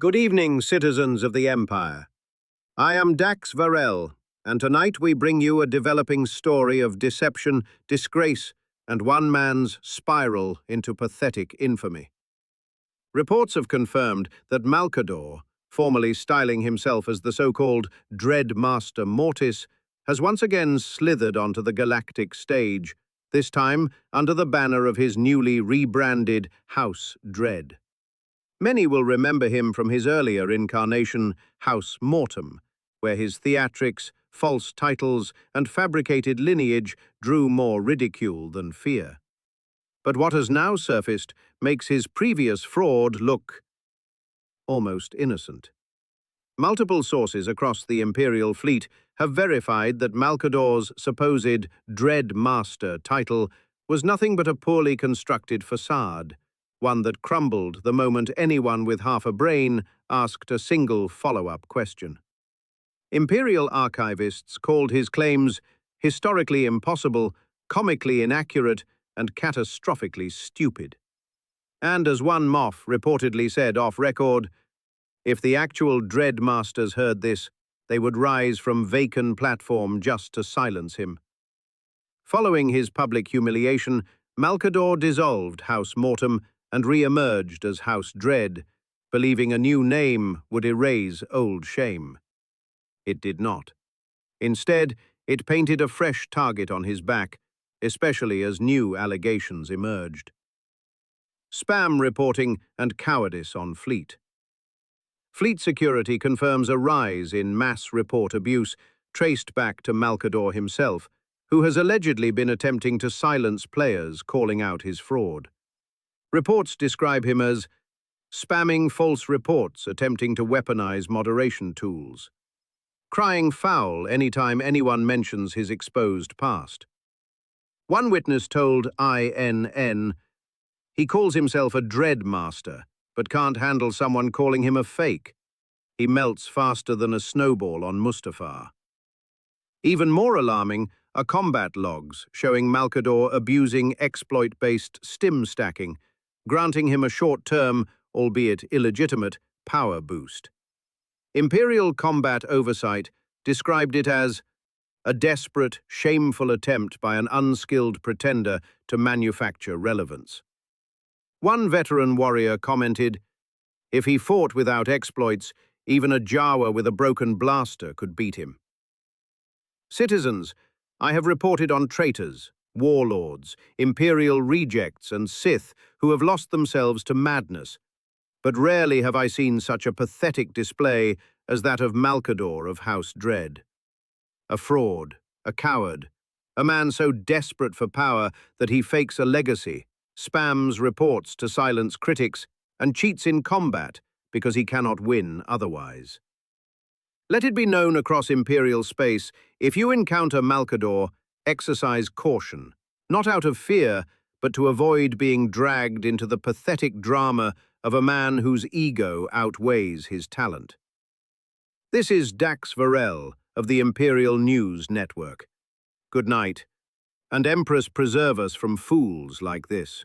Good evening, citizens of the Empire. I am Daxx Virel, and tonight we bring you a developing story of deception, disgrace, and one man's spiral into pathetic infamy. Reports have confirmed that Malcador, formerly styling himself as the so-called Dread Master Mortis, has once again slithered onto the galactic stage, this time under the banner of his newly rebranded House Dread. Many will remember him from his earlier incarnation, House Mortem, where his theatrics, false titles, and fabricated lineage drew more ridicule than fear. But what has now surfaced makes his previous fraud look almost innocent. Multiple sources across the Imperial fleet have verified that Malcador's supposed Dread Master title was nothing but a poorly constructed facade, one that crumbled the moment anyone with half a brain asked a single follow-up question. Imperial archivists called his claims historically impossible, comically inaccurate, and catastrophically stupid. And as one Moff reportedly said off-record, if the actual Dread Masters heard this, they would rise from vacant platform just to silence him. Following his public humiliation, Malcador dissolved House Mortem and re-emerged as House Dread, believing a new name would erase old shame. It did not. Instead, it painted a fresh target on his back, especially as new allegations emerged. Spam reporting and cowardice on Fleet. Fleet security confirms a rise in mass report abuse traced back to Malcador himself, who has allegedly been attempting to silence players calling out his fraud. Reports describe him as spamming false reports, attempting to weaponize moderation tools, crying foul anytime anyone mentions his exposed past. One witness told INN he calls himself a Dread Master, but can't handle someone calling him a fake. He melts faster than a snowball on Mustafar. Even more alarming are combat logs showing Malcador abusing exploit-based stim stacking, granting him a short-term, albeit illegitimate, power boost. Imperial combat oversight described it as a desperate, shameful attempt by an unskilled pretender to manufacture relevance. One veteran warrior commented, if he fought without exploits, even a Jawa with a broken blaster could beat him. Citizens, I have reported on traitors, warlords, Imperial rejects, and Sith who have lost themselves to madness, but rarely have I seen such a pathetic display as that of Malcador of House Dread. A fraud, a coward, a man so desperate for power that he fakes a legacy, spams reports to silence critics, and cheats in combat because he cannot win otherwise. Let it be known across Imperial space, if you encounter Malcador, exercise caution, not out of fear, but to avoid being dragged into the pathetic drama of a man whose ego outweighs his talent. This is Daxx Virel of the Imperial News Network. Good night, and Empress preserve us from fools like this.